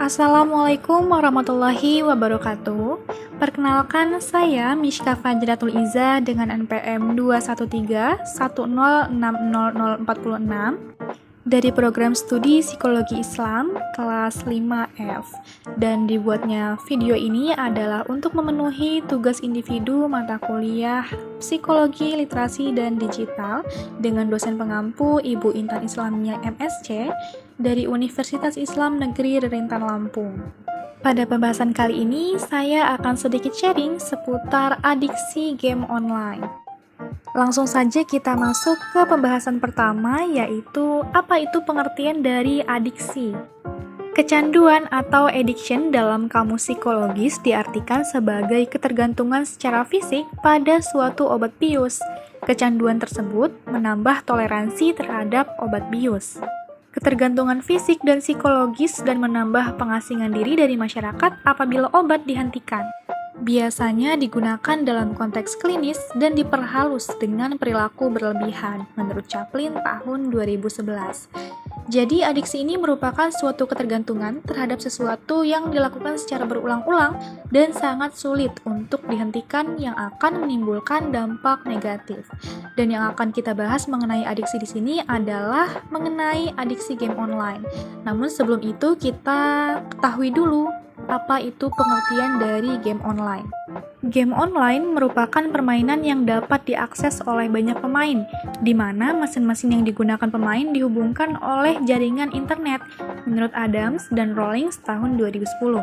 Assalamualaikum warahmatullahi wabarakatuh. Perkenalkan, saya Mishka Fajratul Iza dengan NPM 21310600046 dari program studi Psikologi Islam kelas 5F, dan dibuatnya video ini adalah untuk memenuhi tugas individu mata kuliah Psikologi Literasi dan Digital dengan dosen pengampu Ibu Intan Islamiyah MSc dari Universitas Islam Negeri Rerintan Lampung. Pada pembahasan kali ini, saya akan sedikit sharing seputar adiksi game online. Langsung saja kita masuk ke pembahasan pertama, yaitu apa itu pengertian dari adiksi. Kecanduan atau addiction dalam kamus psikologis diartikan sebagai ketergantungan secara fisik pada suatu obat bius. Kecanduan tersebut menambah toleransi terhadap obat bius. Ketergantungan fisik dan psikologis dan menambah pengasingan diri dari masyarakat apabila obat dihentikan. Biasanya digunakan dalam konteks klinis dan diperhalus dengan perilaku berlebihan, menurut Chaplin tahun 2011. Jadi, adiksi ini merupakan suatu ketergantungan terhadap sesuatu yang dilakukan secara berulang-ulang dan sangat sulit untuk dihentikan yang akan menimbulkan dampak negatif. Dan yang akan kita bahas mengenai adiksi di sini adalah mengenai adiksi game online. Namun sebelum itu kita ketahui dulu apa itu pengertian dari game online. Game online merupakan permainan yang dapat diakses oleh banyak pemain, di mana mesin-mesin yang digunakan pemain dihubungkan oleh jaringan internet, menurut Adams dan Rawlings tahun 2010.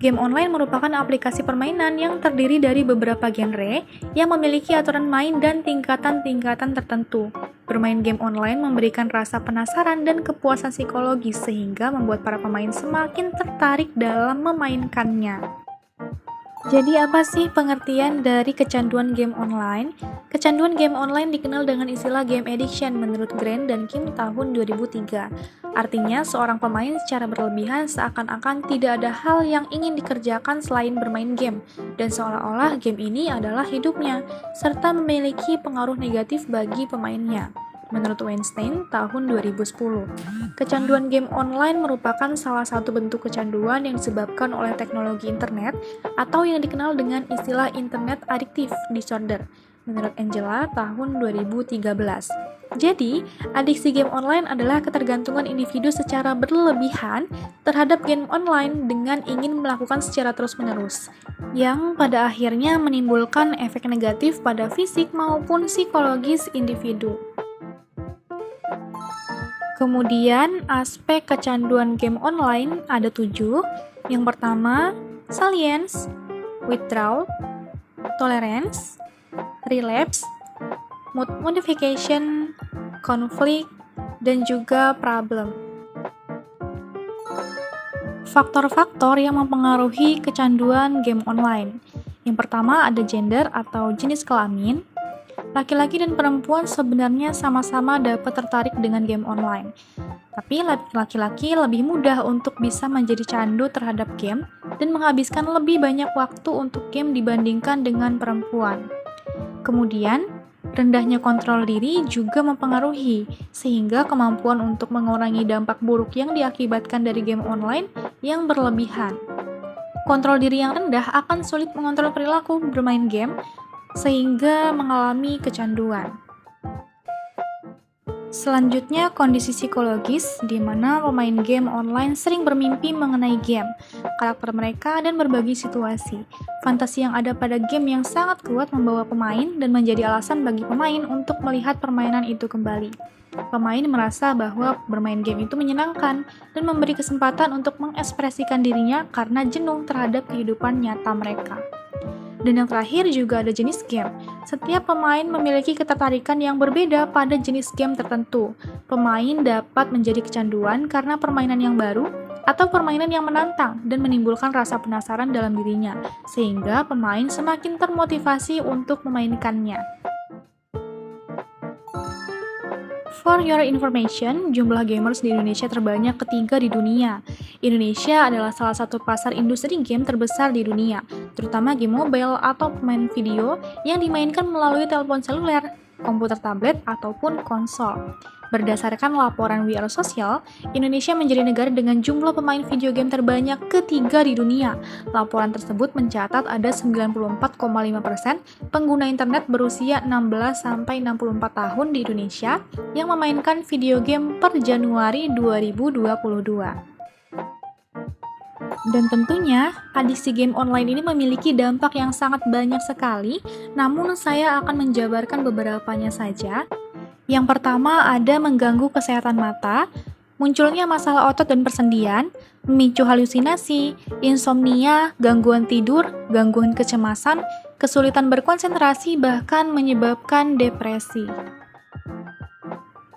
Game online merupakan aplikasi permainan yang terdiri dari beberapa genre yang memiliki aturan main dan tingkatan-tingkatan tertentu. Bermain game online memberikan rasa penasaran dan kepuasan psikologis sehingga membuat para pemain semakin tertarik dalam memainkannya. Jadi apa sih pengertian dari kecanduan game online? Kecanduan game online dikenal dengan istilah game addiction menurut Grant dan Kim tahun 2003. Artinya seorang pemain secara berlebihan seakan-akan tidak ada hal yang ingin dikerjakan selain bermain game, dan seolah-olah game ini adalah hidupnya, serta memiliki pengaruh negatif bagi pemainnya. Menurut Weinstein tahun 2010. Kecanduan game online merupakan salah satu bentuk kecanduan yang disebabkan oleh teknologi internet atau yang dikenal dengan istilah Internet Addictive Disorder, menurut Angela tahun 2013. Jadi, adiksi game online adalah ketergantungan individu secara berlebihan terhadap game online dengan ingin melakukan secara terus-menerus, yang pada akhirnya menimbulkan efek negatif pada fisik maupun psikologis individu. Kemudian, aspek kecanduan game online ada 7. Yang pertama, salience, withdrawal, tolerance, relapse, mood modification, conflict, dan juga problem. Faktor-faktor yang mempengaruhi kecanduan game online. Yang pertama ada gender atau jenis kelamin. Laki-laki dan perempuan sebenarnya sama-sama dapat tertarik dengan game online. Tapi laki-laki lebih mudah untuk bisa menjadi candu terhadap game dan menghabiskan lebih banyak waktu untuk game dibandingkan dengan perempuan. Kemudian, rendahnya kontrol diri juga mempengaruhi, sehingga kemampuan untuk mengurangi dampak buruk yang diakibatkan dari game online yang berlebihan. Kontrol diri yang rendah akan sulit mengontrol perilaku bermain game, sehingga mengalami kecanduan. Selanjutnya, kondisi psikologis, di mana pemain game online sering bermimpi mengenai game, karakter mereka, dan berbagi situasi. Fantasi yang ada pada game yang sangat kuat membawa pemain dan menjadi alasan bagi pemain untuk melihat permainan itu kembali. Pemain merasa bahwa bermain game itu menyenangkan dan memberi kesempatan untuk mengekspresikan dirinya karena jenuh terhadap kehidupan nyata mereka. Dan yang terakhir juga ada jenis game. Setiap pemain memiliki ketertarikan yang berbeda pada jenis game tertentu. Pemain dapat menjadi kecanduan karena permainan yang baru atau permainan yang menantang dan menimbulkan rasa penasaran dalam dirinya, sehingga pemain semakin termotivasi untuk memainkannya. For your information, jumlah gamers di Indonesia terbanyak ketiga di dunia. Indonesia adalah salah satu pasar industri game terbesar di dunia, terutama game mobile atau pemain video yang dimainkan melalui telepon seluler. komputer tablet, ataupun konsol. Berdasarkan laporan We Are Social, Indonesia menjadi negara dengan jumlah pemain video game terbanyak ketiga di dunia. Laporan tersebut mencatat ada 94,5% pengguna internet berusia 16-64 tahun di Indonesia yang memainkan video game per Januari 2022. Dan tentunya, adiksi game online ini memiliki dampak yang sangat banyak sekali, namun saya akan menjabarkan beberapanya saja. Yang pertama ada mengganggu kesehatan mata, munculnya masalah otot dan persendian, memicu halusinasi, insomnia, gangguan tidur, gangguan kecemasan, kesulitan berkonsentrasi, bahkan menyebabkan depresi.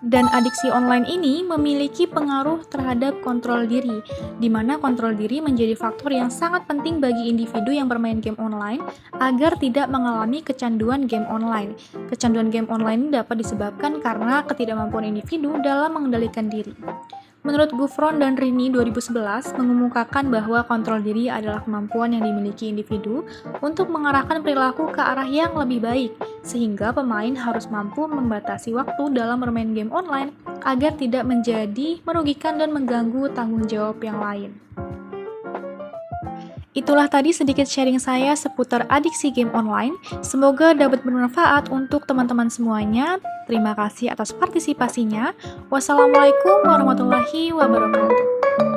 Dan adiksi online ini memiliki pengaruh terhadap kontrol diri, di mana kontrol diri menjadi faktor yang sangat penting bagi individu yang bermain game online agar tidak mengalami kecanduan game online. Kecanduan game online dapat disebabkan karena ketidakmampuan individu dalam mengendalikan diri. Menurut Gufron dan Rini 2011 mengemukakan bahwa kontrol diri adalah kemampuan yang dimiliki individu untuk mengarahkan perilaku ke arah yang lebih baik, sehingga pemain harus mampu membatasi waktu dalam bermain game online agar tidak menjadi merugikan dan mengganggu tanggung jawab yang lain. Itulah tadi sedikit sharing saya seputar adiksi game online. Semoga dapat bermanfaat untuk teman-teman semuanya. Terima kasih atas partisipasinya. Wassalamualaikum warahmatullahi wabarakatuh.